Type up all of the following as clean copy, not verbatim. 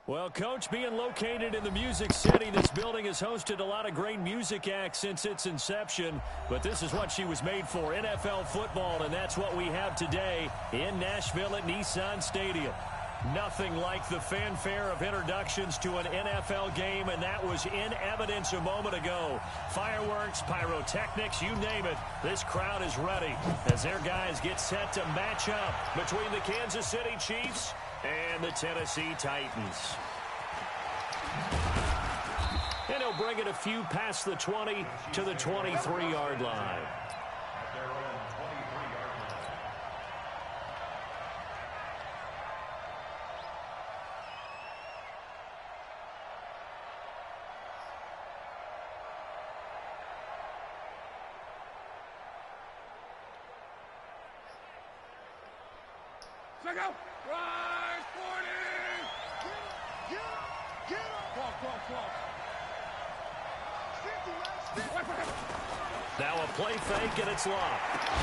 Well, Coach, being located in the Music City, this building has hosted a lot of great music acts since its inception. But this is what she was made for, NFL football, and that's what we have today in Nashville at Nissan Stadium. Nothing like the fanfare of introductions to an NFL game, and that was in evidence a moment ago. Fireworks, pyrotechnics, you name it. This crowd is ready as their guys get set to match up between the Kansas City Chiefs and the Tennessee Titans. And he'll bring it a few past the 20 to the 23-yard line. Check out. Rise, 40. Get up. Cross. Now a play fake, and it's locked.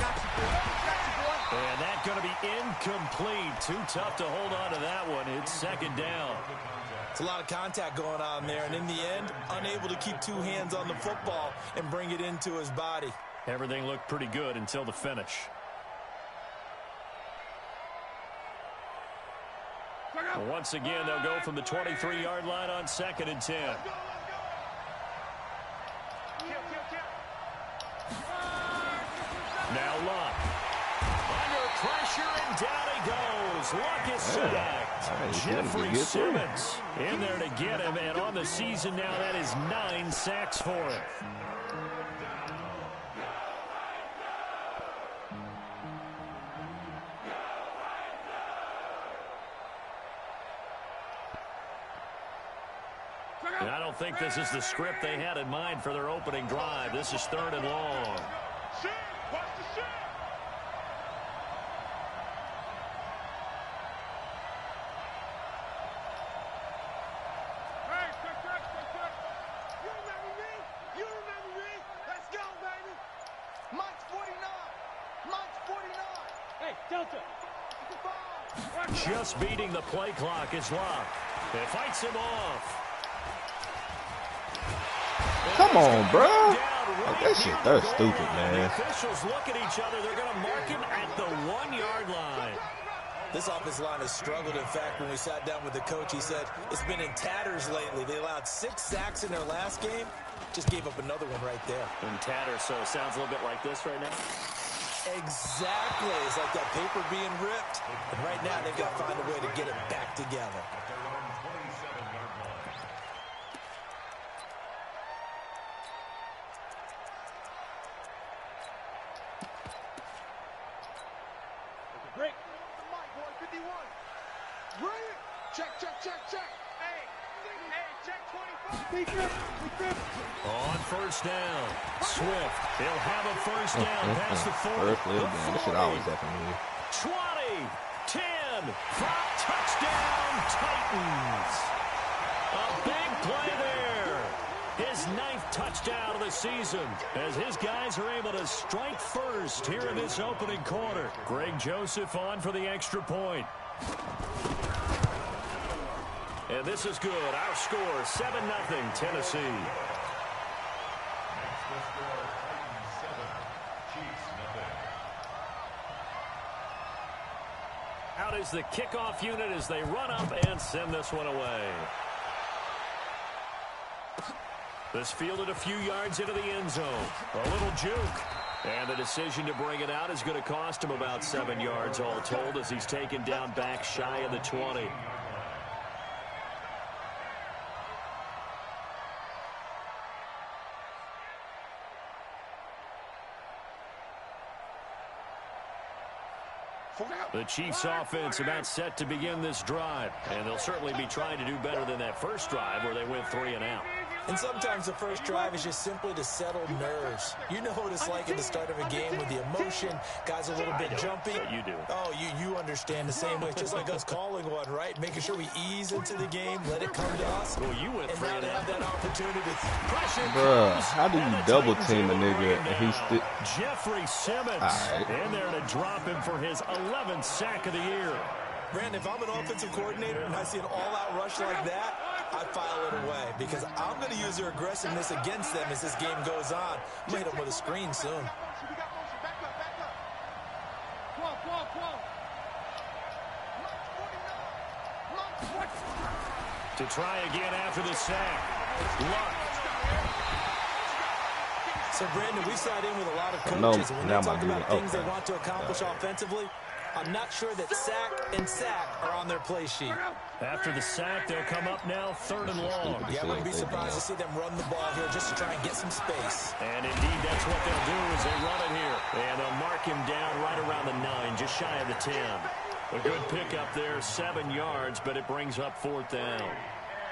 And that's going to be incomplete. Too tough to hold on to that one. It's second down. It's a lot of contact going on there, and in the end, unable to keep two hands on the football and bring it into his body. Everything looked pretty good until the finish. Once again, they'll go from the 23-yard line on 2nd and 10. Now Luck. Under pressure, and down he goes. Luck is sacked. Jeffrey Simmons in there to get him, and on the season now, that is 9 sacks for him. And I don't think this is the script they had in mind for their opening drive. This is 3rd and long. Watch the shot. Hey, quick. You remember me? Let's go, baby. Mike's 49. Hey, Delta. Just beating the play clock is Locke. It fights him off. Come on, bro. Like, that shit, they're stupid, man. The officials look at each other. They're going to mark him at the 1-yard line. This offensive line has struggled. In fact, when we sat down with the coach, he said it's been in tatters lately. They allowed 6 sacks in their last game. Just gave up another one right there. In tatters, so it sounds a little bit like this right now. Exactly. It's like that paper being ripped. And right now, they've got to find a way to get it back together. Break. Hey, check. Hey, check 25. Big grip. On first down, Swift. He'll have a first down past the 40. This should always happen here. 20, 10, 5, touchdown, Titans. A big play there. His 9th touchdown of the season as his guys are able to strike first here in this opening quarter. Greg Joseph on for the extra point. And this is good. Our score, 7-0 Tennessee. Out is the kickoff unit as they run up and send this one away. This fielded a few yards into the end zone. A little juke. And the decision to bring it out is going to cost him about 7 yards all told as he's taken down back shy of the 20. The Chiefs offense about set to begin this drive, and they'll certainly be trying to do better than that first drive where they went 3 and out. And sometimes the first drive is just simply to settle nerves. You know what it's like at the start of a game with the emotion. Guys are a little bit jumpy. Yeah, you do. Oh, you understand the same way. It's just like us calling one, right? Making sure we ease into the game, let it come to us. Well, you went and 3 now and to have out. that opportunity. Bruh, how do you double team a nigga and he's still... Jeffrey Simmons in there to drop him for his 11th sack of the year. Brandon, if I'm an offensive coordinator and I see an all-out rush like that, I file it away because I'm going to use their aggressiveness against them as this game goes on. I'm going to hit them with a screen soon. To try again after the sack. Luck. So, Brandon, we sat in with a lot of coaches, and when they talk about things they want to accomplish offensively, I'm not sure that sack and sack are on their play sheet. After the sack, they'll come up now 3rd and long. Yeah, I wouldn't be surprised to see them run the ball here just to try and get some space. And indeed, that's what they'll do as they run it here. And they'll mark him down right around the 9, just shy of the 10. A good pickup there, 7 yards, but it brings up 4th down.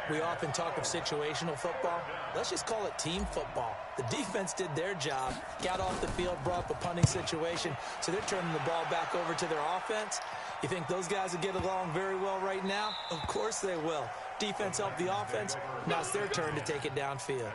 We often talk of situational football. Let's just call it team football. The defense did their job, got off the field, brought up a punting situation, so they're turning the ball back over to their offense. You think those guys will get along very well right now? Of course they will. Defense helped the offense. Now it's their turn to take it downfield.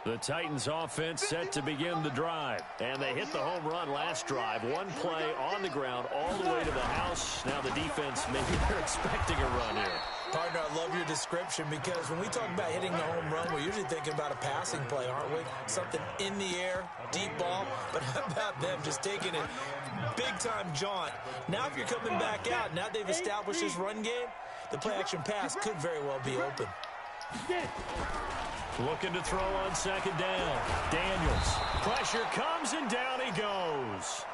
The Titans offense set to begin the drive. And they hit the home run last drive. One play on the ground all the way to the house. Now the defense, maybe they're expecting a run here. Partner, I love your description because when we talk about hitting the home run, we're usually thinking about a passing play, aren't we? Something in the air, deep ball. But how about them just taking it big-time jaunt? Now if you're coming back out, now they've established this run game, the play-action pass could very well be open. Looking to throw on 2nd down. Daniels. Pressure comes and down he goes.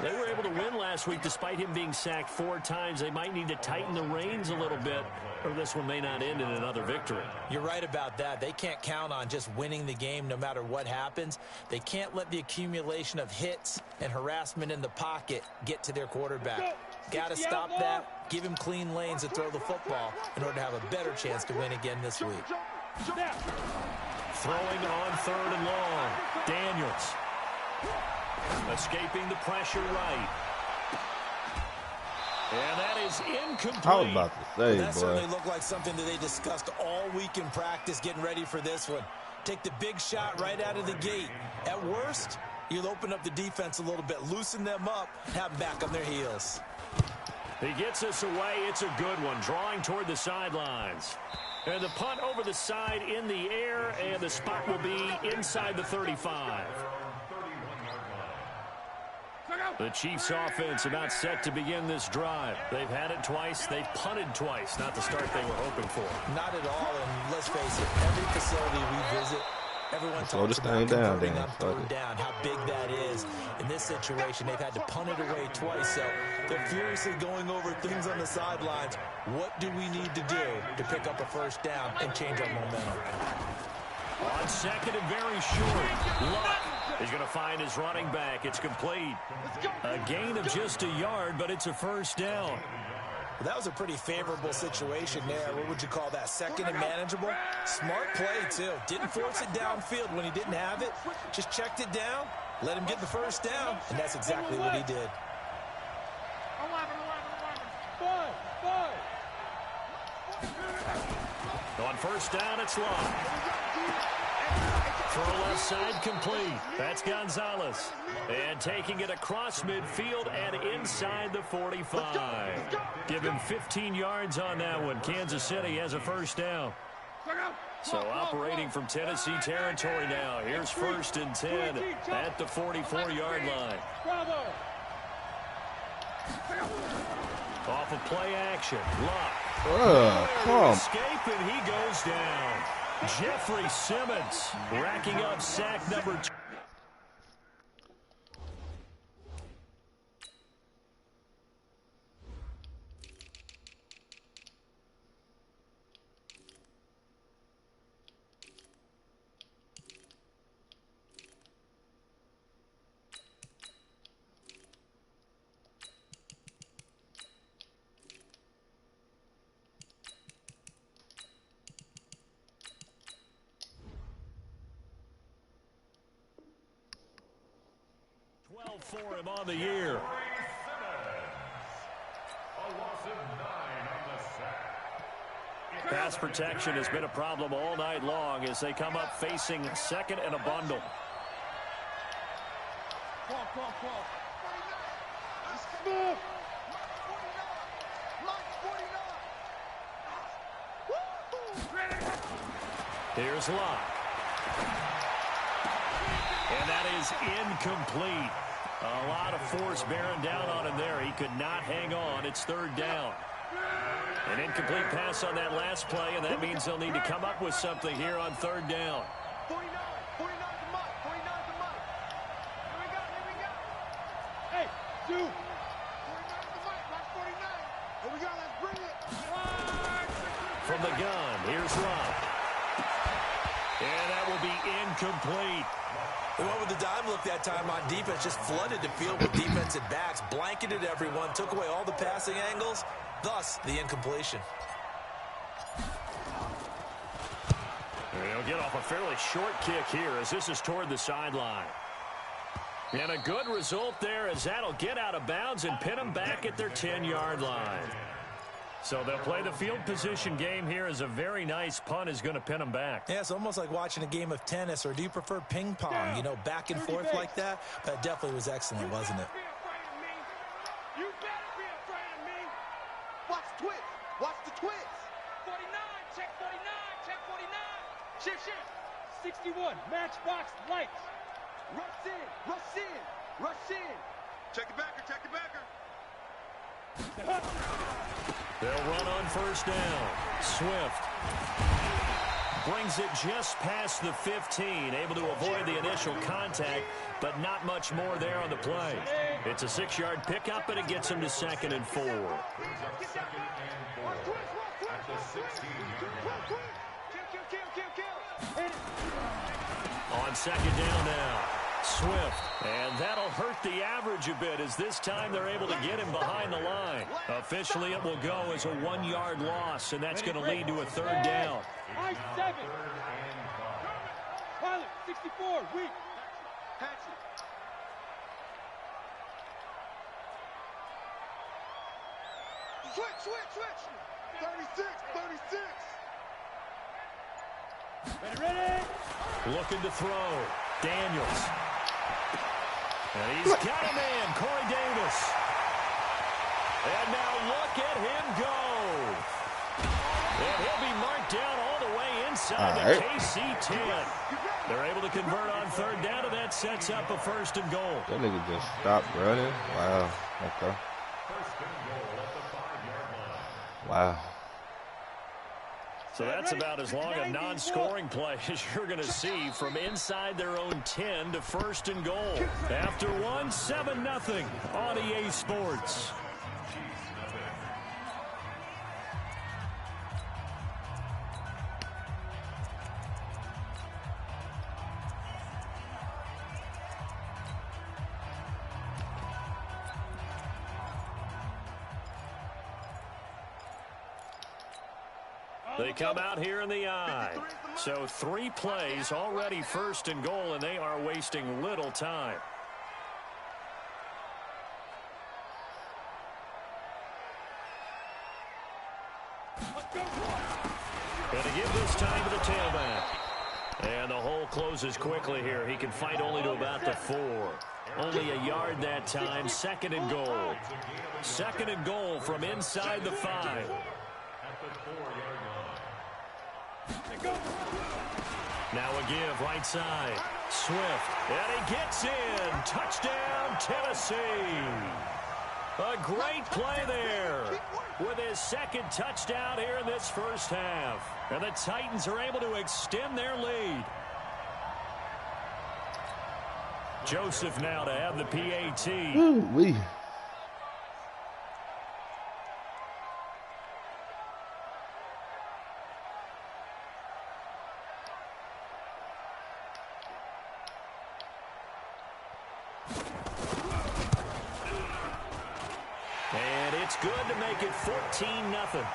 They were able to win last week despite him being sacked 4 times. They might need to tighten the reins a little bit, or this one may not end in another victory. You're right about that. They can't count on just winning the game no matter what happens. They can't let the accumulation of hits and harassment in the pocket get to their quarterback. Got to stop that, give him clean lanes to throw the football in order to have a better chance to win again this week. Throwing on 3rd and long. Daniels. Escaping the pressure right. And that is incomplete. I was about to say, that certainly looked like something that they discussed all week in practice getting ready for this one. Take the big shot right out of the gate. At worst, you'll open up the defense a little bit, loosen them up, have them back on their heels. He gets us away. It's a good one, drawing toward the sidelines. And the punt over the side in the air, and the spot will be inside the 35. The Chiefs offense about set to begin this drive. They've had it twice. They've punted twice. Not the start they were hoping for. Not at all, and let's face it, every facility we visit, everyone talks about converting on 3rd down, how big that is. In this situation, they've had to punt it away twice, so they're furiously going over things on the sidelines. What do we need to do to pick up a 1st down and change our momentum? On 2nd and very short, Luck is going to find his running back. It's complete. A gain of just a yard, but it's a 1st down. Well, that was a pretty favorable situation there. What would you call that? 2nd and manageable? Smart play, too. Didn't force it downfield when he didn't have it. Just checked it down, let him get the 1st down, and that's exactly what he did. 5. On 1st down, it's Luck. Throw left side complete. That's Gonzalez. And taking it across midfield and inside the 45. Give him 15 yards on that one. Kansas City has a 1st down. So operating from Tennessee territory now. Here's 1st and 10 at the 44-yard line. Off of play action. Luck. Escape, and he goes down. Jeffrey Simmons racking up sack number 2. For him on the year. Pass protection has been a problem all night long as they come up facing second and a bundle. Here's Locke. And that is incomplete. A lot of force bearing down on him there. He could not hang on. It's third down. An incomplete pass on that last play, and that means they'll need to come up with something here on third down. 49 to Mike. 49 to Mike. Here we go. Hey, dude. 49 to Mike. Watch 49. Here we go. Let's bring it. From the gun, here's Rob. And that will be incomplete. They went with the dime look that time on defense, just flooded the field with defensive backs, blanketed everyone, took away all the passing angles, thus the incompletion. They'll get off a fairly short kick here as this is toward the sideline. And a good result there as that'll get out of bounds and pin them back at their 10-yard line. So they'll play the field position game here as a very nice punt is going to pin them back. Yeah, it's almost like watching a game of tennis, or do you prefer ping pong, you know, back and forth like that? That definitely was excellent, wasn't it? You better be afraid of me. Watch the twist. Watch the twist. 49. Check 49. Check 49. Shift. 61. Matchbox lights. Rush in. Rush in. Rush in. Check the backer. Check the backer. They'll run on first down. Swift brings it just past the 15, able to avoid the initial contact, but not much more there on the play. It's a 6-yard pickup, and it gets him to 2nd and 4. On second down now, Swift, and that'll hurt the average a bit as this time they're able to get him behind the line. Officially, it will go as a 1-yard loss, and that's going to lead to a third down. I-7. Pilot, 64, weak. Hatchet. Switch. 36. Ready. Looking to throw. Daniels. And he's got a man, Corey Davis. And now look at him go. And he'll be marked down all the way inside the KC 10. They're able to convert on third down, and that sets up a 1st and goal. That nigga just stopped running. Wow. Okay. Wow. So that's about as long a non-scoring play as you're going to see from inside their own 10 to 1st and goal. After 7-0 on EA Sports. They come out here in the eye. So 3 plays already 1st and goal, and they are wasting little time. Going to give this time to the tailback. And the hole closes quickly here. He can fight only to about the 4. Only a yard that time. 2nd and goal. 2nd and goal from inside the 5. Now a give right side. Swift. And he gets in. Touchdown, Tennessee. A great play there with his 2nd touchdown here in this first half. And the Titans are able to extend their lead. Joseph now to have the PAT. Ooh-wee. And it's good to make it 14-0.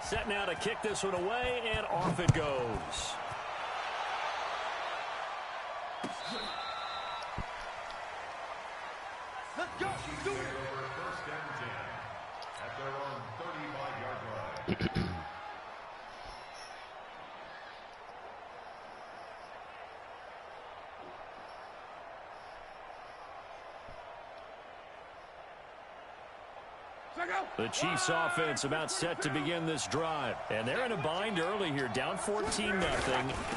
Set now to kick this one away, and off it goes. The Chiefs offense about set to begin this drive. And they're in a bind early here, down 14-0.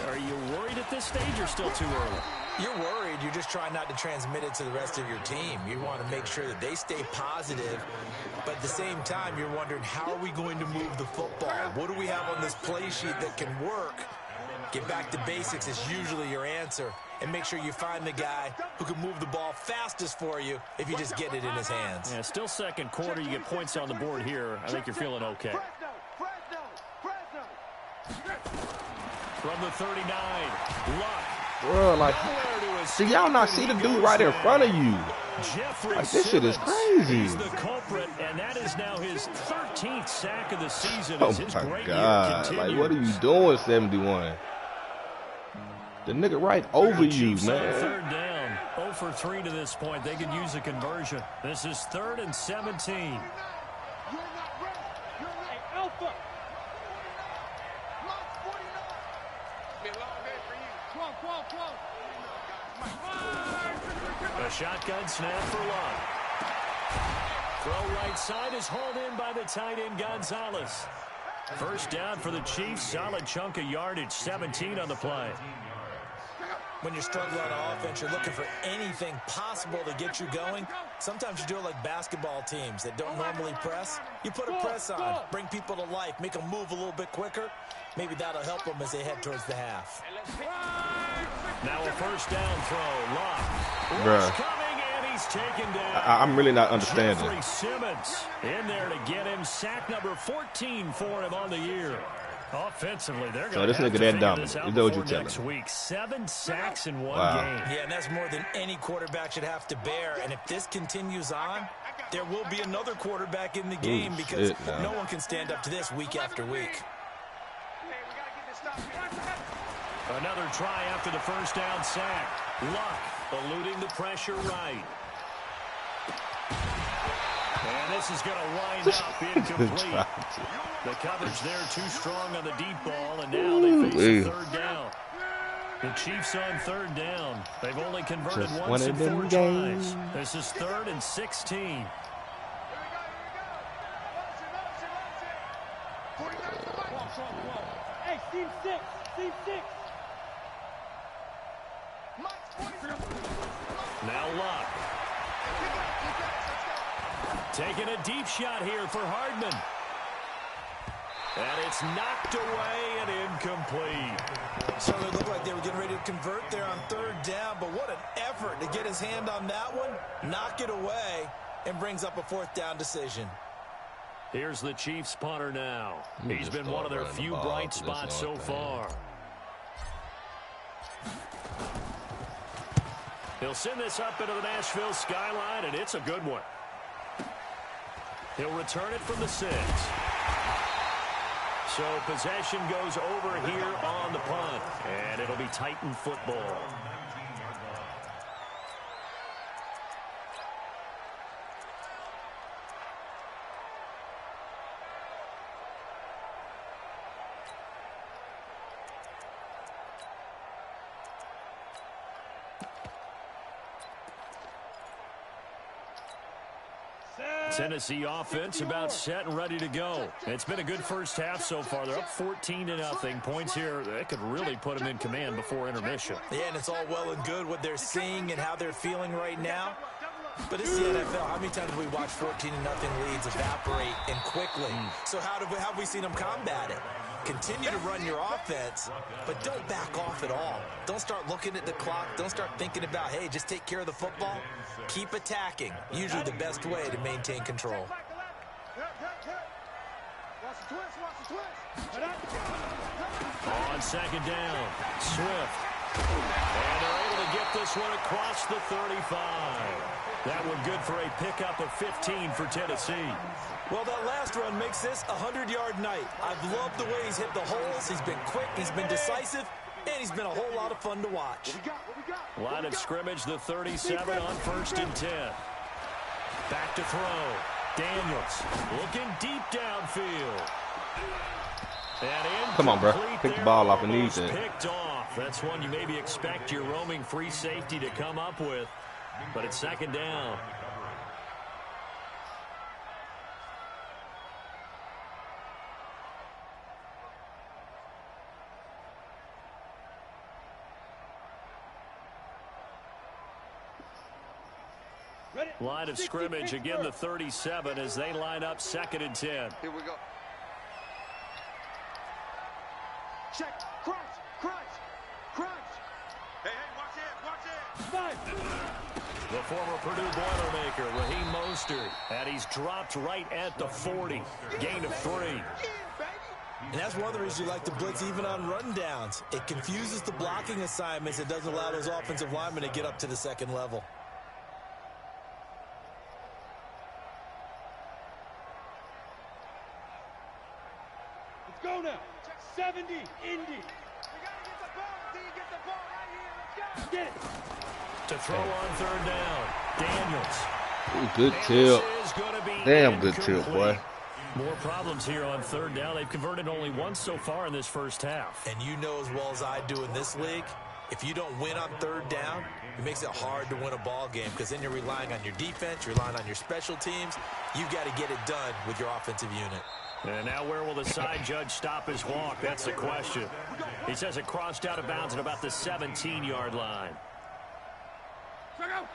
Are you worried at this stage or still too early? You're worried. You're just trying not to transmit it to the rest of your team. You want to make sure that they stay positive. But at the same time, you're wondering, how are we going to move the football? What do we have on this play sheet that can work? Get back to basics is usually your answer. And make sure you find the guy who can move the ball fastest for you if you just get it in his hands. Yeah, still second quarter. You get points on the board here. I think you're feeling okay. From the 39, Luck. Bro, like, see, y'all not see the dude right in front of you. Like, this shit is crazy. He's the culprit, and that is now his 13th sack of the season. Oh, as his my great God. year Like, what are you doing, 71? The nigga right over you, man. Third down. 0 for 3 to this point. They could use a conversion. This is 3rd and 17. A shotgun snap for Luck. Throw right side is hauled in by the tight end Gonzalez. First down for the Chiefs. Solid chunk of yardage. 17 on the play. When you're struggling on offense, you're looking for anything possible to get you going. Sometimes you do it like basketball teams that don't normally press. You put a press on, bring people to life, make them move a little bit quicker. Maybe that'll help them as they head towards the half. Now a first down throw. Luck. Bruh. Coming, and he's taken down. I'm really not understanding. Jeffrey Simmons in there to get him. Sack number 14 for him on the year. Offensively, they're going to have to figure this out before next week. 7 sacks in one game. Yeah, and that's more than any quarterback should have to bear. And if this continues on, there will be another quarterback in the game because no one can stand up to this week after week. Another try after the first down sack. Luck eluding the pressure right. And this is going to wind up incomplete. The coverage there too strong on the deep ball, and now they face a third down. The Chiefs on third down. They've only converted once in 4 tries. This is 3rd and 16. Hey, team 6, team 6. Now Luck. Taking a deep shot here for Hardman. And it's knocked away and incomplete. So it looked like they were getting ready to convert there on third down, but what an effort to get his hand on that one, knock it away, and brings up a 4th down decision. Here's the Chiefs punter now. He's been one of their few bright spots so far. He'll send this up into the Nashville skyline, and it's a good one. He'll return it from the 6. So possession goes over here on the punt, and it'll be Titan football. Tennessee offense about set and ready to go. It's been a good first half so far. They're up 14-0. Points here, that could really put them in command before intermission. Yeah, and it's all well and good what they're seeing and how they're feeling right now. But it's the NFL. How many times have we watched 14-0 leads evaporate and quickly? So how have we seen them combat it? Continue to run your offense, but don't back off at all. Don't start looking at the clock. Don't start thinking about, hey, just take care of the football. Keep attacking. Usually the best way to maintain control. On second down, Swift. And they're able to get this one across the 35. That one good for a pickup of 15 for Tennessee. Well, that last run makes this a 100-yard night. I've loved the way he's hit the holes. He's been quick. He's been decisive. And he's been a whole lot of fun to watch. Line of scrimmage, the 37 on 1st and 10. Back to throw. Daniels looking deep downfield. Come on, bro. Pick the ball off and need that. Picked off. That's one you maybe expect your roaming free safety to come up with. But it's second down. Line of scrimmage, again the 37 as they line up 2nd and 10. Here we go. Check. Crunch. Hey, watch it. The former Purdue Boilermaker, Raheem Mostert, and he's dropped right at the 40. Gain of 3. And that's one of the reasons you like to blitz even on run downs. It confuses the blocking assignments. It doesn't allow those offensive linemen to get up to the second level. Go now. 70, Indy. We gotta get the ball. D, get the ball right here. Let's go. Get it. To throw on 3rd down, Daniels. Ooh, good tip. Damn good tip, boy. More problems here on 3rd down. They've converted only once so far in this first half. And you know as well as I do in this league, if you don't win on 3rd down, it makes it hard to win a ball game because then you're relying on your defense, you're relying on your special teams. You've got to get it done with your offensive unit. And now where will the side judge stop his walk? That's the question. He says it crossed out of bounds at about the 17-yard line.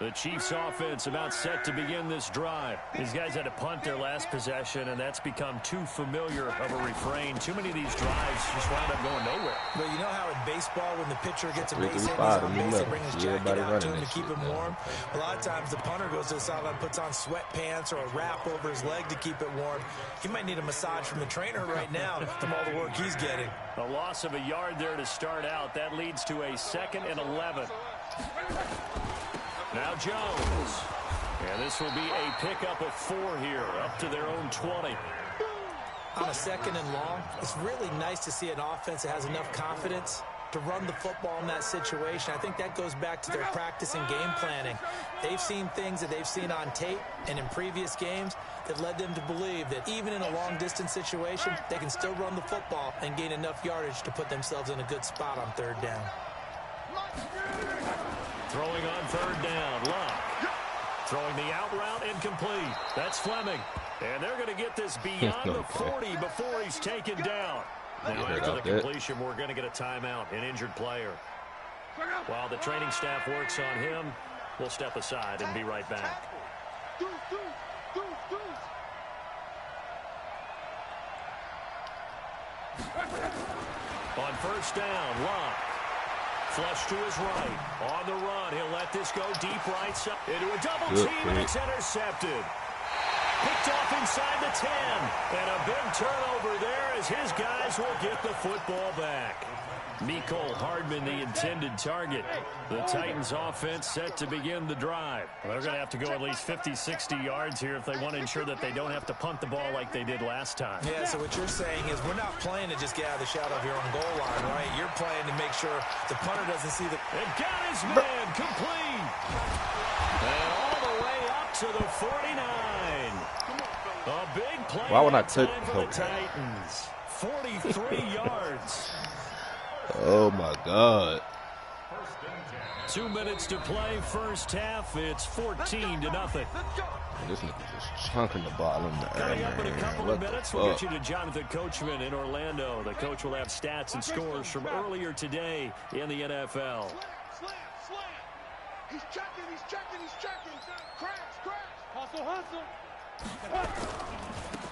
The Chiefs offense about set to begin this drive. These guys had to punt their last possession, and that's become too familiar of a refrain. Too many of these drives just wound up going nowhere. But you know how in baseball, when the pitcher gets a base hit, he's on base, they bring his jacket out to him to keep him warm. A lot of times the punter goes to the sideline, puts on sweatpants or a wrap over his leg to keep it warm. He might need a massage from the trainer right now from all the work he's getting. A loss of a yard there to start out. That leads to a 2nd and 11. Now Jones. And this will be a pickup of 4 here, up to their own 20. On a 2nd and long, it's really nice to see an offense that has enough confidence to run the football in that situation. I think that goes back to their practice and game planning. They've seen things that they've seen on tape and in previous games that led them to believe that even in a long-distance situation, they can still run the football and gain enough yardage to put themselves in a good spot on 3rd down. Throwing on 3rd down, Luck. Throwing the out route incomplete. That's Fleming. And they're going to get this beyond the 40 before he's taken down. Now after the completion, we're going to get a timeout, an injured player. While the training staff works on him, we'll step aside and be right back. On 1st down, Luck. Flush to his right. On the run, he'll let this go deep right side into a double team, and it's intercepted. Picked off inside the 10. And a big turnover there as his guys will get the football back. Mecole Hardman, the intended target. The Titans offense set to begin the drive. Well, they're going to have to go at least 50, 60 yards here if they want to ensure that they don't have to punt the ball like they did last time. Yeah, so what you're saying is we're not playing to just get out of the shadow of your own goal line, right? You're playing to make sure the punter doesn't see the... And got his man complete. And all the way up to the 49. A big play. Why would I take for the Titans? 43 yards. Oh, my God. 2 minutes to play, first half. It's 14-0. This nigga just chunking the ball in the air. Coming up in a couple of minutes, we'll get you to Jonathan Coachman in Orlando. The coach will have stats and scores from earlier today in the NFL. Slam. He's checking. Crash. Hustle.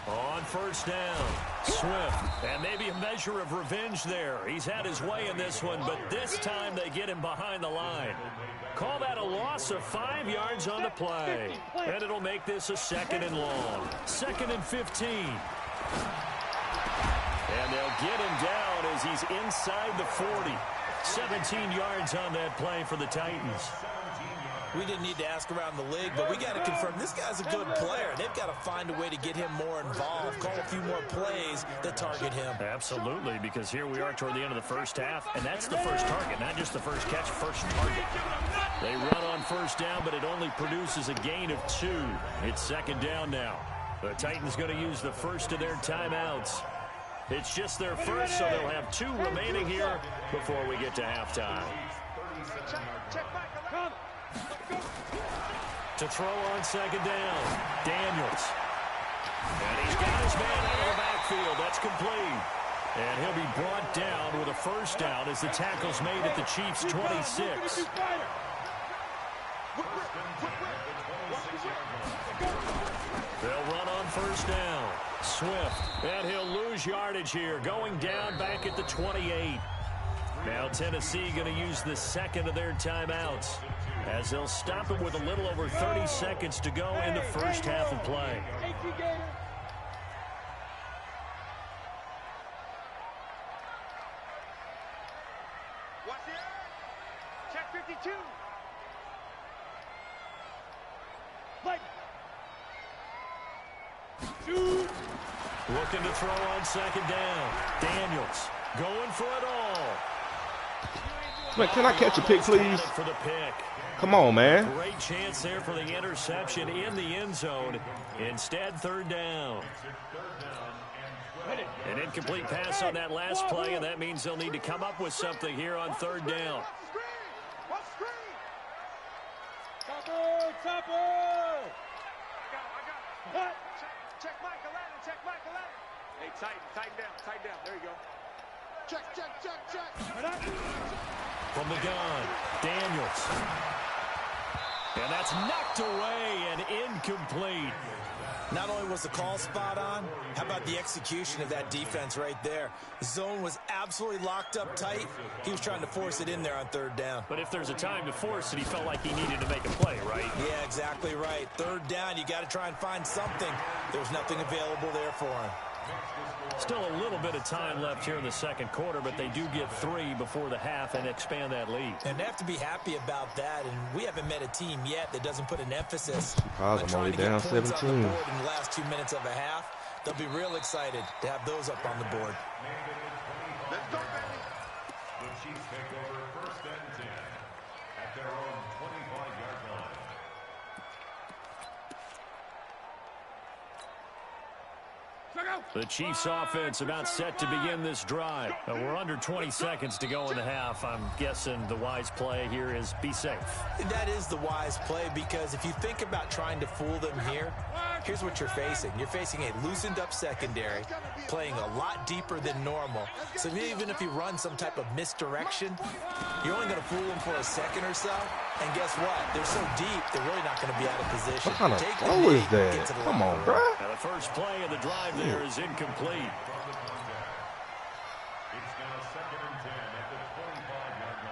On 1st down, Swift, and maybe a measure of revenge there. He's had his way in this one, but this time they get him behind the line. Call that a loss of 5 yards on the play, and it'll make this a 2nd and long. 2nd and 15. And they'll get him down as he's inside the 40. 17 yards on that play for the Titans. We didn't need to ask around the league, but we got to confirm this guy's a good player. They've got to find a way to get him more involved, call a few more plays that target him. Absolutely, because here we are toward the end of the first half, and that's the first target, not just the first catch, first target. They run on 1st down, but it only produces a gain of 2. It's 2nd down now. The Titans going to use the first of their timeouts. It's just their first, so they'll have 2 remaining here before we get to halftime. To throw on second down, Daniels. And he's got his man out of the backfield. That's complete. And he'll be brought down with a first down as the tackle's made at the Chiefs' 26. They'll run on first down. Swift, and he'll lose yardage here, going down back at the 28. Now Tennessee going to use the second of their timeouts as they'll stop it with a little over 30 seconds to go in the first half of play. Check 52. Looking to throw on second down. Daniels going for it all. Man, can I catch a pick, please? For the pick. Come on, man. Great chance there for the interception in the end zone. Instead, third down. An incomplete pass on that last play, and that means they'll need to come up with something here on third down. Topper! I got him. Check Michael Allen. Check Michael Allen. Hey, tighten down. There you go. Check. From the gun, Daniels. And that's knocked away and incomplete. Not only was the call spot on, how about the execution of that defense right there? The zone was absolutely locked up tight. He was trying to force it in there on third down. But if there's a time to force it, he felt like he needed to make a play, right? Yeah, exactly right. Third down, you got to try and find something. There's nothing available there for him. Still a little bit of time left here in the second quarter, but they do get 3 before the half and expand that lead. And they have to be happy about that, and we haven't met a team yet that doesn't put an emphasis on I'm trying only to down get points 17. on the board in the last 2 minutes of a half. They'll be real excited to have those up on the board. Let's go, baby. The Chiefs take over first and 10 at their own 25-yard line. The Chiefs offense about set to begin this drive. We're under 20 seconds to go in the half. I'm guessing the wise play here is be safe. That is the wise play, because if you think about trying to fool them here, here's what you're facing. You're facing a loosened up secondary, playing a lot deeper than normal. So even if you run some type of misdirection, you're only going to fool them for a second or so. And guess what? They're so deep, they're really not going to be out of position. What kind of Take the throw knee, is that? get to the Come line. on, bro. Now the first play of the drive there is incomplete. It's now second and 10 at the 25-yard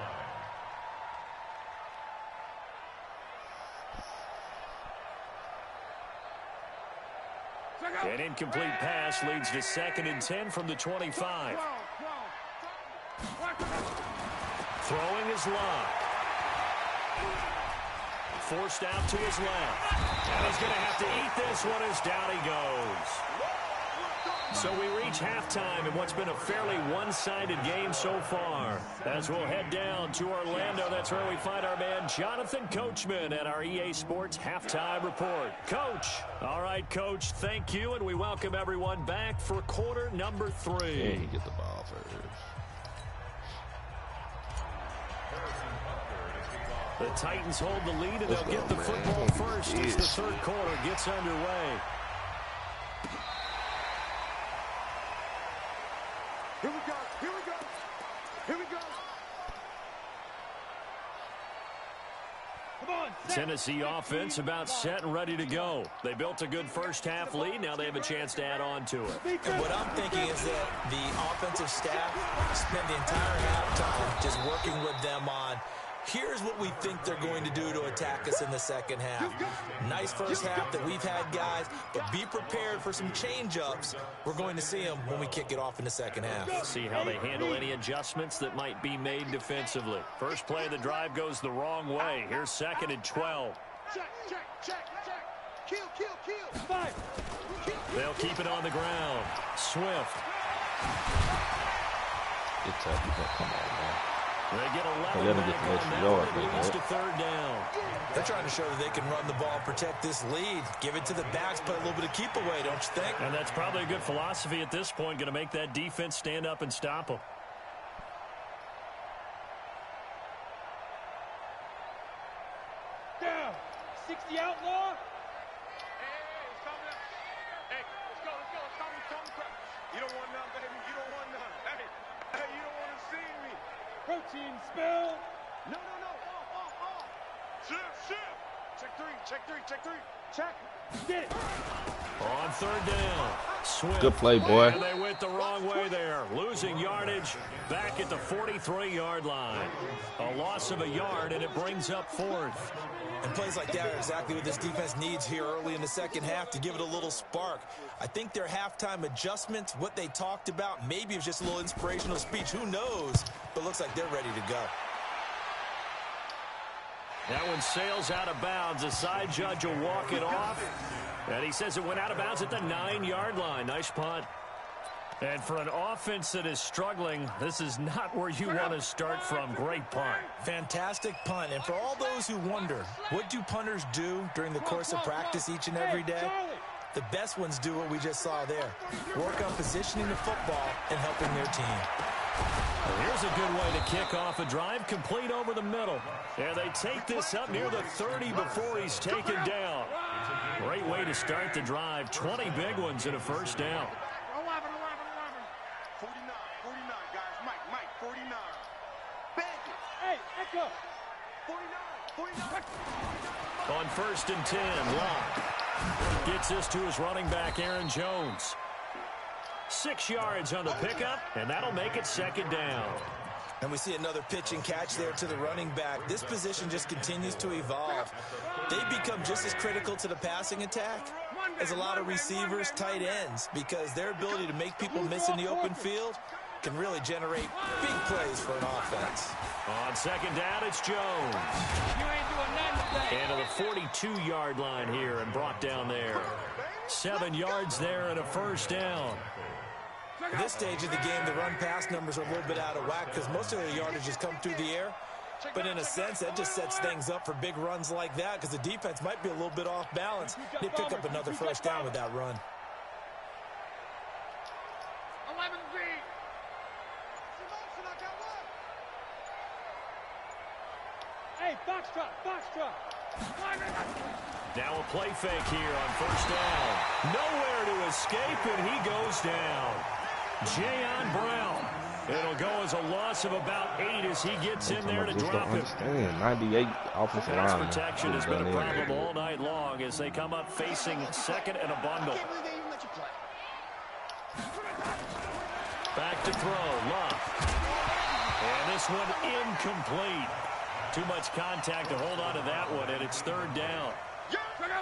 line. An incomplete pass leads to second and 10 from the 25. Throwing his line. Forced out to his left. And he's going to have to eat this one as down he goes. So we reach halftime in what's been a fairly one-sided game so far. As we'll head down to Orlando, that's where we find our man Jonathan Coachman at our EA Sports Halftime Report. Coach. All right, Coach, thank you, and we welcome everyone back for quarter number 3. Yeah, he get the ball first. The Titans hold the lead, and they'll get the football first as the third quarter gets underway. Here we go. Come on. Tennessee offense about set and ready to go. They built a good first half lead. Now they have a chance to add on to it. And what I'm thinking is that the offensive staff spent the entire halftime just working with them on, here's what we think they're going to do to attack us in the second half. Nice first half that we've had, guys, but be prepared for some change-ups. We're going to see them when we kick it off in the second half. See how they handle any adjustments that might be made defensively. First play of the drive goes the wrong way. Here's second and 12. Check. Kill. 5. They'll keep it on the ground. Swift. It's tough. Come on, man. They get 11 let him back get the on extra that yard, one. It leads to though. third down. They're trying to show that they can run the ball and protect this lead. Give it to the backs, play a little bit of keep away, don't you think? And that's probably a good philosophy at this point, going to make that defense stand up and stop them. Down. 60 outlaw. You don't want none, baby. You don't want none. Hey, you don't want to see me. Protein spill. No. Off. Shift. Check three. Check. Get it. On third down, Swift. Good play, boy. And they went the wrong way there. Losing yardage back at the 43-yard line. A loss of a yard, and it brings up fourth. And plays like that are exactly what this defense needs here early in the second half to give it a little spark. I think their halftime adjustments, what they talked about, maybe it was just a little inspirational speech. Who knows? But it looks like they're ready to go. That one sails out of bounds. The side judge will walk it off. And he says it went out of bounds at the 9-yard line. Nice punt. And for an offense that is struggling, this is not where you want to start from. Great punt. Fantastic punt. And for all those who wonder, what do punters do during the course of practice each and every day? The best ones do what we just saw there. Work on positioning the football and helping their team. Here's a good way to kick off a drive, complete over the middle. And they take this up near the 30 before he's taken down. Great way to start the drive. 20 big ones and a first down. 49, guys. Mike, 49. Bandit. Hey, echo. 49. On first and 10, Locke gets this to his running back, Aaron Jones. 6 yards on the pickup, and that'll make it second down. And we see another pitch and catch there to the running back. This position just continues to evolve. They become just as critical to the passing attack as a lot of receivers, tight ends, because their ability to make people miss in the open field can really generate big plays for an offense. On second down, it's Jones. And to the 42-yard line here and brought down there. 7 yards there and a first down. At this stage of the game, the run-pass numbers are a little bit out of whack because most of the yardage has come through the air. But in a sense, that just sets things up for big runs like that because the defense might be a little bit off balance. They pick up another first down with that run. 11 Z. Hey, box truck. Now a play fake here on first down. Nowhere to escape, and he goes down. Jayon Brown. It'll go as a loss of about 8 as he gets in there to drop it. 98 offensive Pass line. protection has been a problem all night long as they come up facing second and a bundle. Back to throw, Love. And this one incomplete. Too much contact to hold on to that one, and it's third down.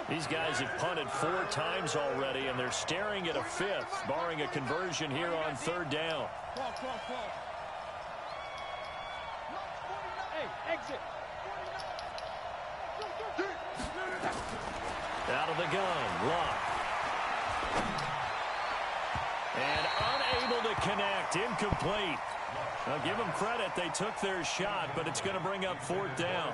These guys have punted 4 times already, and they're staring at a 5th, barring a conversion here on third down. Hey, exit. Out of the gun, Locke. And unable to connect, incomplete. Now give them credit, they took their shot, but it's going to bring up fourth down.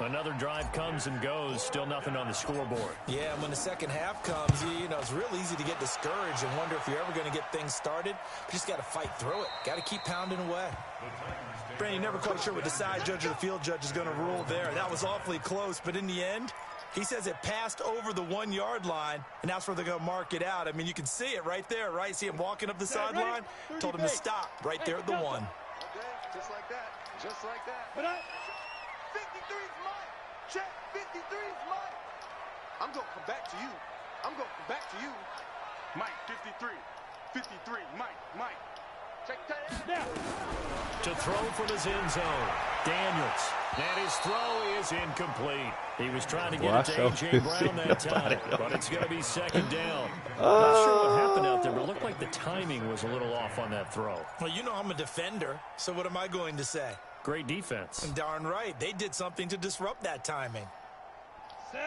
Another drive comes and goes, still nothing on the scoreboard. Yeah, and when the second half comes, you know, it's real easy to get discouraged and wonder if you're ever going to get things started. You just got to fight through it. Got to keep pounding away. Brandon, never quite sure what the side judge or the field judge is going to rule there. That was awfully close, but in the end, he says it passed over the 1-yard line, and that's where they're going to mark it out. I mean, you can see it right there, right? See him walking up the sideline? Told him to stop right there at the 1. Okay, just like that. Just like that. But 53's mine. Check. 53's mine. I'm going to come back to you. Mike, 53. 53. Mike. Check that. now. To throw from his end zone, Daniels. And his throw is incomplete. He was trying to get it to A.J. Brown that time, but it's going to be second down. Not sure what happened out there, but it looked like the timing was a little off on that throw. Well, you know I'm a defender, so what am I going to say? Great defense. And darn right, they did something to disrupt that timing.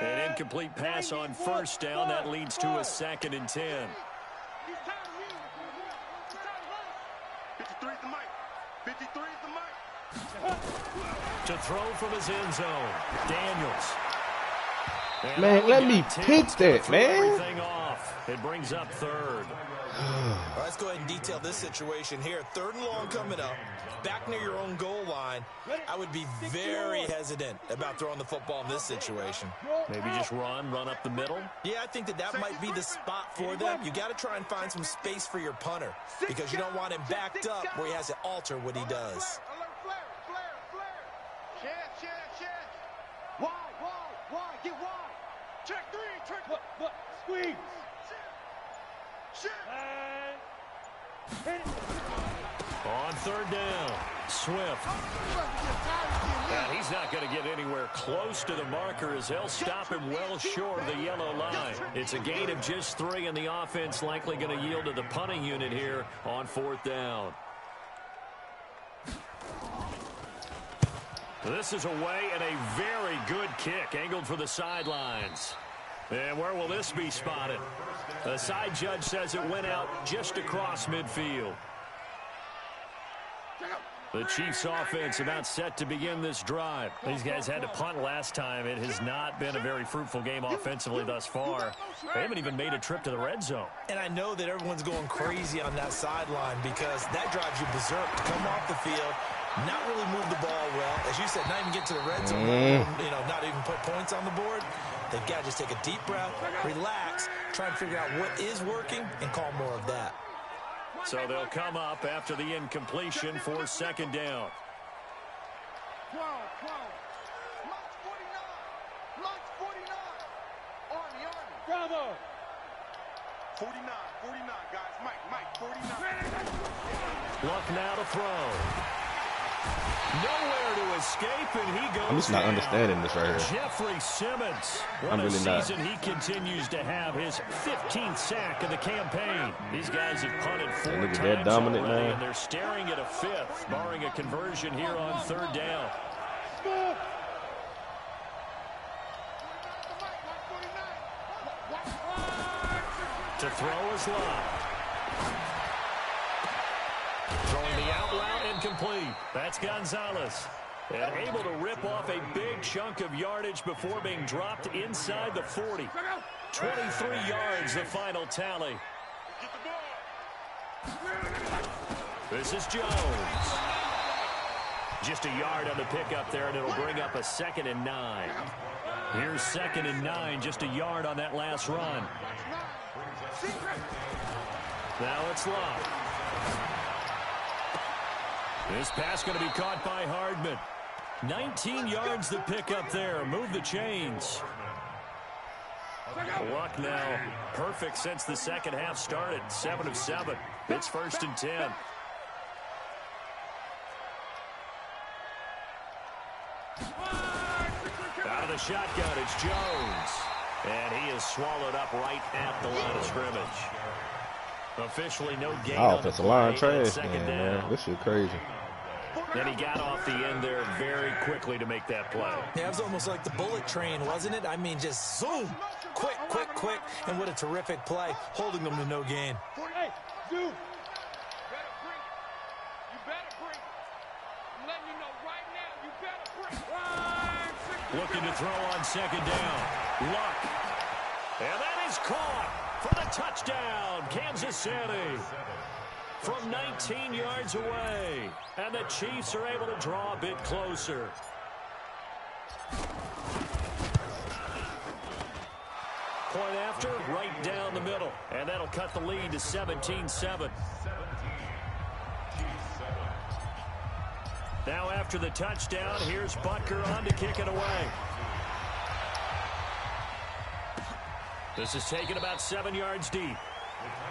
An incomplete pass on first down. That leads to a second and 10. 53's the Mike. 53's the Mike. To throw from his end zone, Daniels. And Man, let me pick that, man. Everything off. It brings up third. Right, let's go ahead and detail this situation here. 3rd and long coming up. Back near your own goal line. I would be very hesitant about throwing the football in this situation. Maybe just run up the middle. Yeah, I think that might be the spot for them. You got to try and find some space for your punter because you don't want him backed up where he has to alter what he does. Wide, get wide. Check 3, check. What? Squeeze. On 3rd down, Swift. And he's not going to get anywhere close to the marker as they'll stop him well short of the yellow line. It's a gain of just 3, and the offense likely going to yield to the punting unit here on 4th down. This is away and a very good kick angled for the sidelines. And where will this be spotted? The side judge says it went out just across midfield. The Chiefs offense about set to begin this drive. These guys had to punt last time. It has not been a very fruitful game offensively thus far. They haven't even made a trip to the red zone. And I know that everyone's going crazy on that sideline because that drives you berserk to come off the field, not really move the ball well. As you said, not even get to the red zone, not even put points on the board. They've got to just take a deep breath, relax, try and figure out what is working, and call more of that. So they'll come up after the incompletion for 2nd down. Bravo. 49, guys. Mike, 49. Luck now to throw. Nowhere to escape, and he goes. I'm just not understanding this right here. Jeffrey Simmons. What I'm a really not. season he continues to have. His 15th sack of the campaign. These guys have punted 4 Look at times that dominant, already, man. and they're staring at a 5th, barring a conversion here on 3rd down. To throw is Love. Throwing the out route incomplete. That's Gonzalez. And able to rip off a big chunk of yardage before being dropped inside the 40. 23 yards, the final tally. This is Jones. Just a yard on the pickup there, and it'll bring up a 2nd and 9. Here's 2nd and 9, just a yard on that last run. Now it's Love. This pass going to be caught by Hardman. 19 yards the pickup there. Move the chains. Luck now perfect since the 2nd half started. 7 of 7. It's 1st and 10. Out of the shotgun, it's Jones. And he is swallowed up right at the line of scrimmage. Officially no gain on the Offensive line play. trash, man. This shit crazy. Then he got off the end there very quickly to make that play. Yeah, it was almost like the bullet train, wasn't it? I mean, just zoom. Quick. And what a terrific play, holding them to no gain. Hey, dude. You better bring. I'm letting you know right now, you better bring. Looking to throw on 2nd down. Luck. And that is caught for the touchdown, Kansas City. From 19 yards away. And the Chiefs are able to draw a bit closer. Point after, right down the middle. And that'll cut the lead to 17-7. Now after the touchdown, here's Butker on to kick it away. This is taken about 7 yards deep.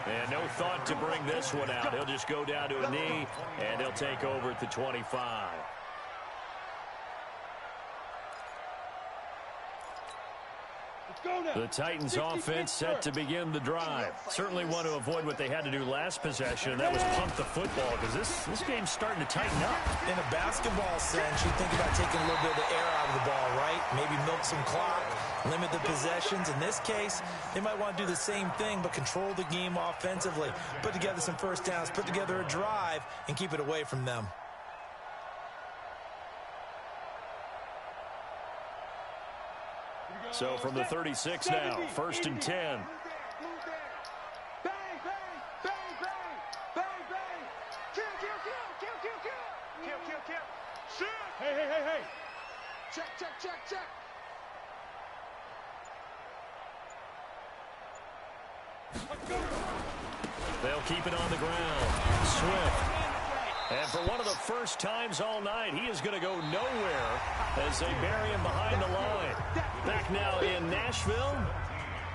And no thought to bring this one out. He'll just go down to a knee, and they'll take over at the 25. The Titans offense set to begin the drive. Certainly want to avoid what they had to do last possession, and that was pump the football, because this game's starting to tighten up. In a basketball sense, you think about taking a little bit of the air out of the ball, right? Maybe milk some clock, limit the possessions. In this case, they might want to do the same thing, but control the game offensively. Put together some first downs, put together a drive, and keep it away from them. So from the 36 now, 1st and 10. Bang, bang, bang, bang, bang, bang. Kill, kill, kill, kill, kill, kill. Kill, kill, kill. Shoot. Hey, hey, hey, hey. Check, check, check, check. Let's go. They'll keep it on the ground. Swift. And for one of the first times all night, he is going to go nowhere as they bury him behind the line. Back now in Nashville,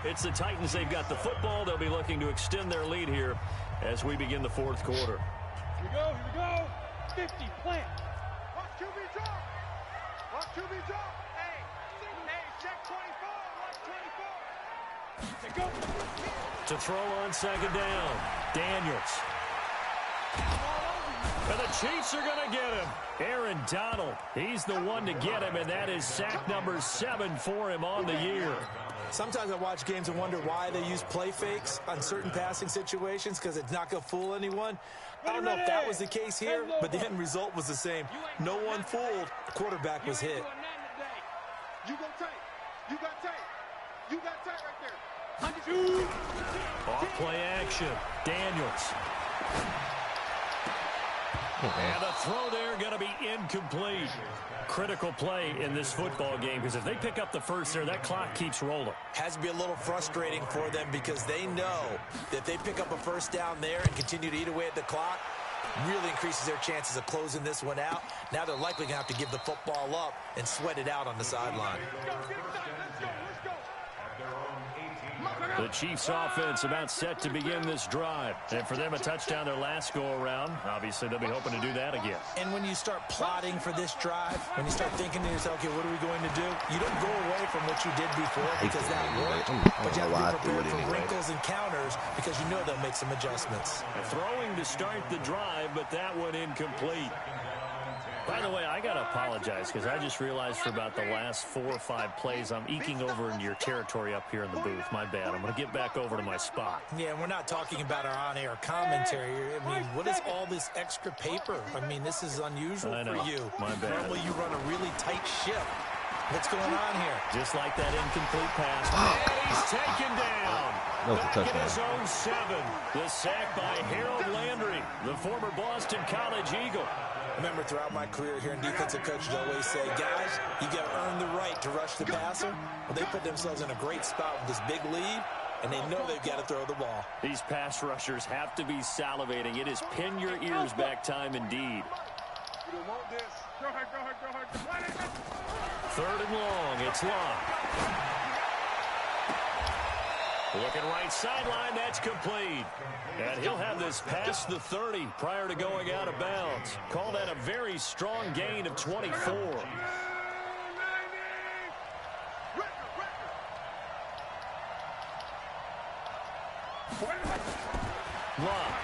it's the Titans. They've got the football. They'll be looking to extend their lead here as we begin the 4th quarter. Here we go, here we go. 50, plant. Watch QB drop. Watch QB drop. Hey, hey, check 24. Watch 24. They go. To throw on 2nd down, Daniels. And the Chiefs are going to get him. Aaron Donald, he's the one to get him, and that is sack number 7 for him on the year. Sometimes I watch games and wonder why they use play fakes on certain passing situations because it's not going to fool anyone. I don't know if that was the case here, but the end result was the same. No one fooled. The quarterback was hit. You go tight. You got tight. You got tight right there. Off play action. Daniels. And the throw there going to be incomplete. Critical play in this football game because if they pick up the first there, that clock keeps rolling. Has to be a little frustrating for them because they know that if they pick up a first down there and continue to eat away at the clock, really increases their chances of closing this one out. Now they're likely going to have to give the football up and sweat it out on the sideline. The Chiefs offense about set to begin this drive. And for them, a touchdown their last go-around. Obviously, they'll be hoping to do that again. And when you start plotting for this drive, when you start thinking to yourself, okay, what are we going to do? You don't go away from what you did before because that worked. But you have to be prepared for wrinkles and counters because you know they'll make some adjustments. Throwing to start the drive, but that one incomplete. By the way, I got to apologize because I just realized for about the last 4 or 5 plays, I'm eking over into your territory up here in the booth. My bad. I'm going to get back over to my spot. Yeah, and we're not talking about our on-air commentary. I mean, what is all this extra paper? I mean, this is unusual for you. My bad. Normally you run a really tight ship. What's going on here? Just like that incomplete pass. And he's taken down. Back in his own 7. The sack by Harold Landry, the former Boston College Eagle. Remember, throughout my career here in defensive coaches always say, guys, you got to earn the right to rush the passer. Well, they put themselves in a great spot with this big lead, and they know they've got to throw the ball. These pass rushers have to be salivating. It is pin your ears back time indeed. You don't want this. Go ahead, go ahead, go ahead. 3rd and long. It's Locke. Looking right sideline, that's complete. And he'll have this past the 30 prior to going out of bounds. Call that a very strong gain of 24. Locke.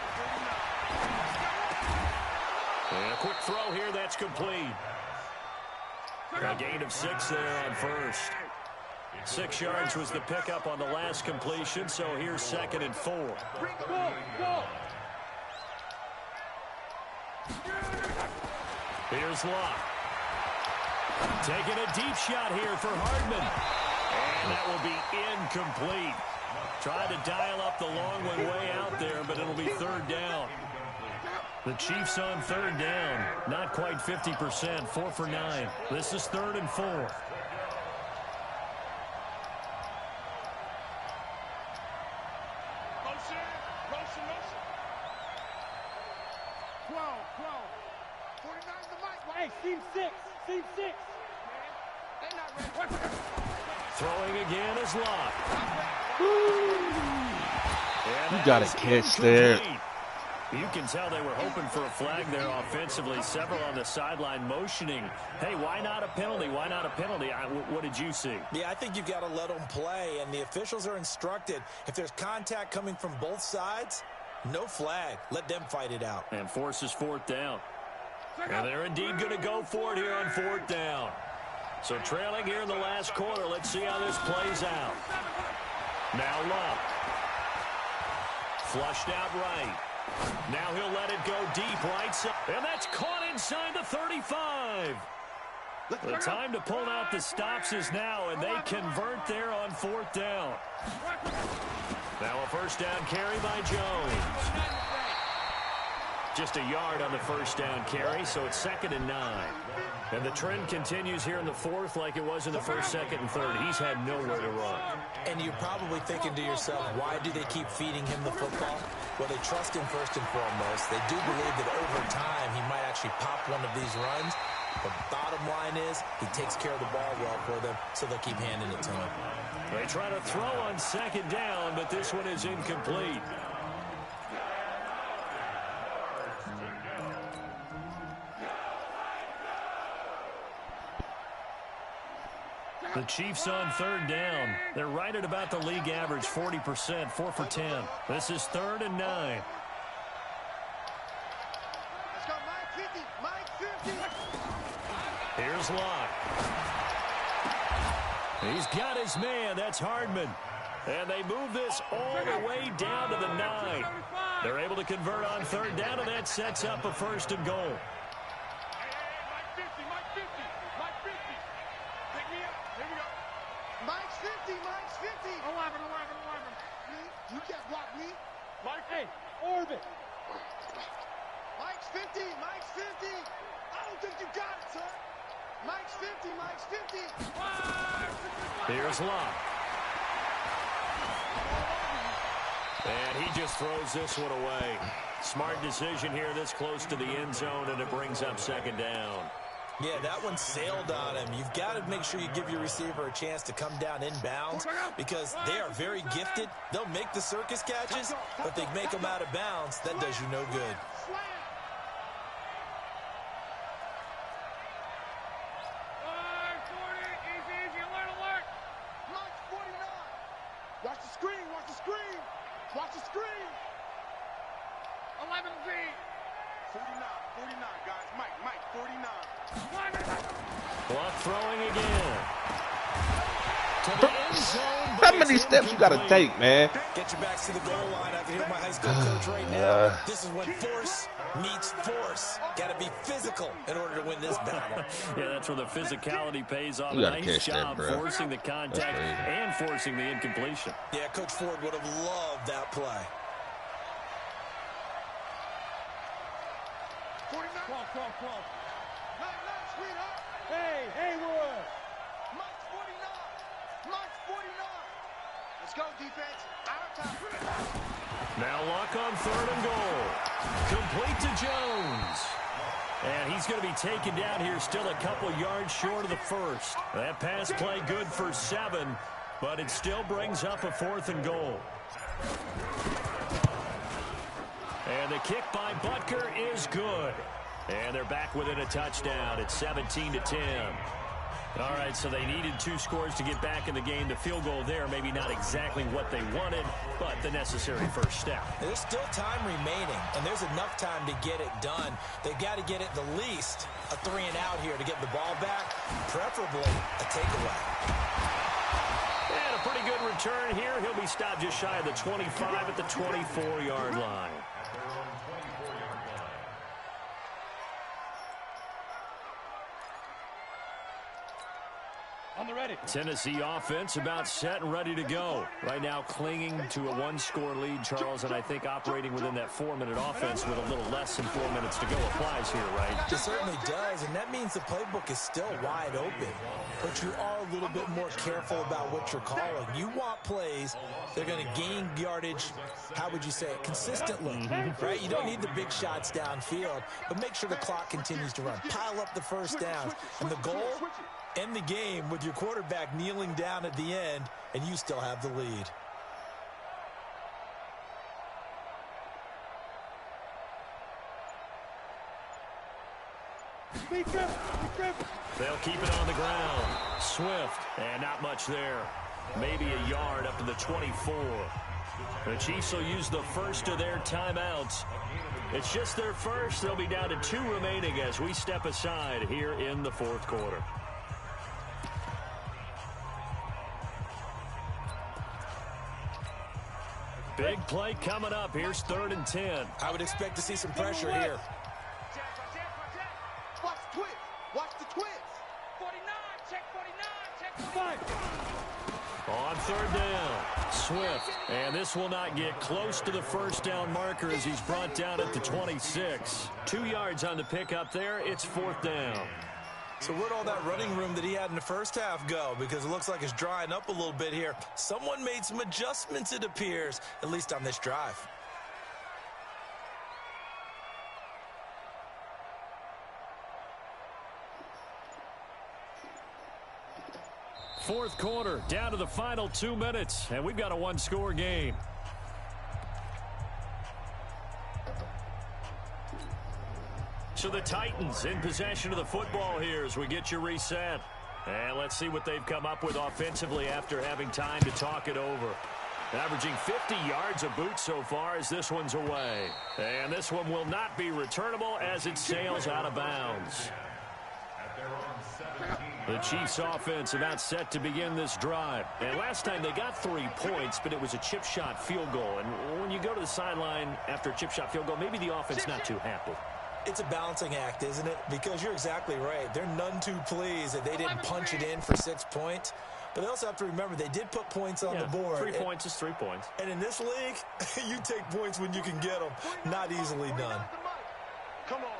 And a quick throw here, that's complete. A gain of 6 there on 1st. 6 yards was the pickup on the last completion, so here's 2nd and 4. Here's Locke. Taking a deep shot here for Hardman. And that will be incomplete. Tried to dial up the long one way out there, but it'll be 3rd down. The Chiefs on 3rd down. Not quite 50%, 4 for 9. This is 3rd and 4. Throwing again is Locke. You got to catch there. You can tell they were hoping for a flag there offensively. Several on the sideline motioning. Hey, why not a penalty? Why not a penalty? What did you see? Yeah, I think you've got to let them play, and the officials are instructed. If there's contact coming from both sides, no flag. Let them fight it out. And forces 4th down. And they're indeed going to go for it here on 4th down. So trailing here in the last quarter. Let's see how this plays out. Now Locke. Flushed out right. Now he'll let it go deep right side. And that's caught inside the 35. The time to pull out the stops is now, and they convert there on 4th down. Now a first down carry by Jones. Just a yard on the first down carry, so it's 2nd and 9. And the trend continues here in the 4th like it was in the 1st, 2nd, and 3rd. He's had nowhere to run. And you're probably thinking to yourself, why do they keep feeding him the football? Well, they trust him first and foremost. They do believe that over time he might actually pop one of these runs. The bottom line is he takes care of the ball well for them, so they'll keep handing it to him. They try to throw on 2nd down, but this one is incomplete. The Chiefs on 3rd down. They're right at about the league average, 40%, 4 for 10. This is 3rd and 9. Let's go, Mike 50, Mike 50. Here's Locke. He's got his man. That's Hardman. And they move this all the way down to the 9. They're able to convert on 3rd down, and that sets up a 1st and goal. Mike's 50. 11. You can't block me. Mike, hey, orbit. Mike's 50. I don't think you got it, son. Mike's 50. Here's Locke. And he just throws this one away. Smart decision here this close to the end zone, and it brings up 2nd down. Yeah, that one sailed on him. You've got to make sure you give your receiver a chance to come down inbounds because they are very gifted. They'll make the circus catches, but they make them out of bounds. That does you no good. Mike's 49. Watch the screen. Watch the screen. 11 Z. 49, guys. Mike, 49. Clock throwing again. To the end zone. How many steps you got to take, man? Get your backs to the goal line. I can hear my high school coach right now. This is when force meets force. Got to be physical in order to win this battle. Yeah, that's where the physicality pays off. You gotta Nice catch that, job bro. forcing the contact and forcing the incompletion. Yeah, Coach Ford would have loved that play. 49. 12. Nice, sweetheart. Hey, Haywood. Mike's 49. Let's go, defense. Our time. Now Luck on 3rd and goal. Complete to Jones. And he's going to be taken down here still a couple yards short of the 1st. That pass play good for 7, but it still brings up a 4th and goal. And the kick by Butker is good. And they're back within a touchdown. It's 17-10. All right, so they needed 2 scores to get back in the game. The field goal there, maybe not exactly what they wanted, but the necessary first step. There's still time remaining, and there's enough time to get it done. They've got to get at the least a 3 and out here to get the ball back, preferably a takeaway. And a pretty good return here. He'll be stopped just shy of the 25 at the 24-yard line. On the ready. Tennessee offense about set and ready to go. Right now clinging to a 1-score lead, Charles, and I think operating within that 4-minute offense with a little less than 4 minutes to go applies here, right? It certainly does, and that means the playbook is still wide open. But you are a little bit more careful about what you're calling. You want plays that are going to gain yardage, how would you say it, consistently, right? You don't need the big shots downfield, but make sure the clock continues to run. Pile up the first downs. And the goal? End the game with your quarterback kneeling down at the end, and you still have the lead. They'll keep it on the ground. Swift, and not much there. Maybe a yard up to the 24. The Chiefs will use the first of their timeouts. It's just their first. They'll be down to 2 remaining as we step aside here in the 4th quarter. Big play coming up. Here's 3rd and 10. I would expect to see some pressure here. Watch the twist. third down. Swift. And this will not get close to the first down marker as he's brought down at the 26. 2 yards on the pickup there. It's fourth down. So where'd all that running room that he had in the first half go? Because it looks like it's drying up a little bit here. Someone made some adjustments, it appears, at least on this drive. Fourth quarter, down to the final 2 minutes, and we've got a one-score game. So the Titans in possession of the football here as we get you reset. And let's see what they've come up with offensively after having time to talk it over. Averaging 50 yards a boot so far as this one's away. And this one will not be returnable as it sails out of bounds. The Chiefs offense about set to begin this drive. And last time they got 3 points, but it was a chip shot field goal. And when you go to the sideline after a chip shot field goal, maybe the offense not too happy. It's a balancing act, isn't it? Because you're exactly right. They're none too pleased that they didn't punch it in for 6 points. But they also have to remember they did put points on the board. 3 points is 3 points. And in this league, you take points when you can get them. Not easily done. Come on.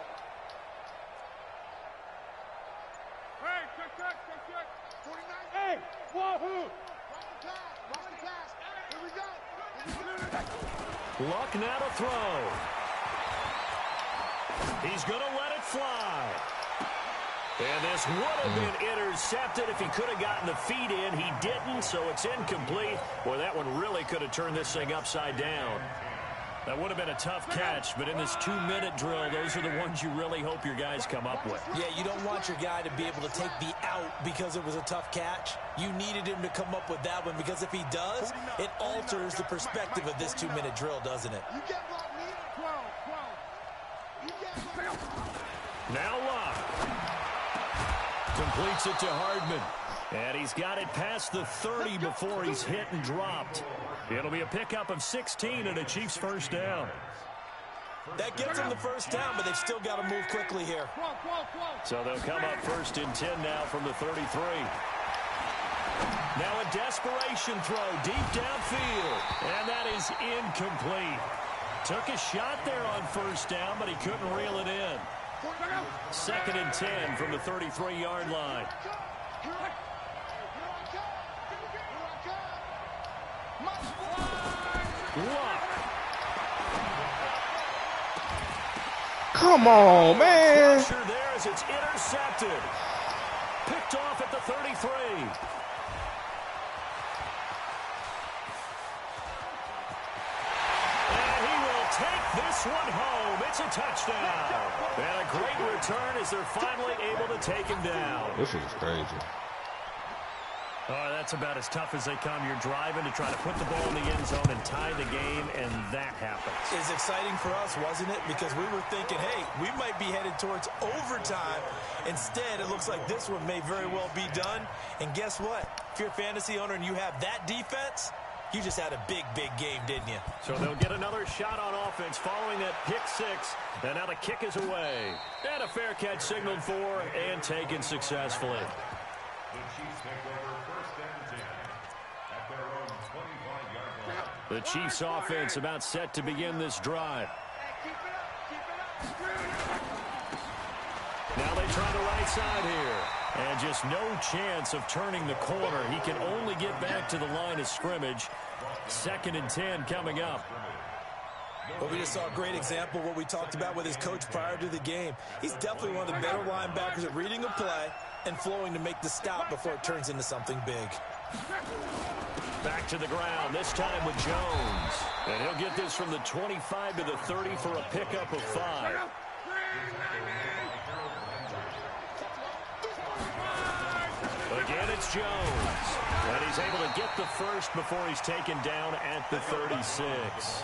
Hey, wahoo! Watch the pass. Here we go. Luck now to throw. He's going to let it fly. And this would have been intercepted if he could have gotten the feet in. He didn't, so it's incomplete. Boy, that one really could have turned this thing upside down. That would have been a tough catch, but in this 2-minute drill, those are the ones you really hope your guys come up with. Yeah, you don't want your guy to be able to take the out because it was a tough catch. You needed him to come up with that one because if he does, it alters the perspective of this 2-minute drill, doesn't it? You get blocked, me. 12. You get blocked. Now Luck. Completes it to Hardman. And he's got it past the 30 before he's hit and dropped. It'll be a pickup of 16 and a Chiefs first down. That gets them the first down, but they've still got to move quickly here. So they'll come up first and 10 now from the 33. Now a desperation throw deep downfield. And that is incomplete. Took a shot there on first down, but he couldn't reel it in. Second and 10 from the 33-yard line. Luck. Come on, man. Pressure there as it's intercepted. Picked off at the 33. And he will take this one home. It's a touchdown. And a great return as they're finally able to take him down. This is crazy. Oh, that's about as tough as they come. You're driving to try to put the ball in the end zone and tie the game, and that happens. It's exciting for us, wasn't it? Because we were thinking, hey, we might be headed towards overtime. Instead, it looks like this one may very well be done. And guess what? If you're a fantasy owner and you have that defense, you just had a big, big game, didn't you? So they'll get another shot on offense following that pick six. And now the kick is away. And a fair catch signaled for and taken successfully. The Chiefs take over first and 10 at their own 25-yard line. The Chiefs offense about set to begin this drive. Now they try the right side here. And just no chance of turning the corner. He can only get back to the line of scrimmage. Second and 10 coming up. Well, we just saw a great example of what we talked about with his coach prior to the game. He's definitely one of the better linebackers at reading a play and flowing to make the stop before it turns into something big. Back to the ground, this time with Jones. And he'll get this from the 25 to the 30 for a pickup of 5. Again, it's Jones. And he's able to get the first before he's taken down at the 36.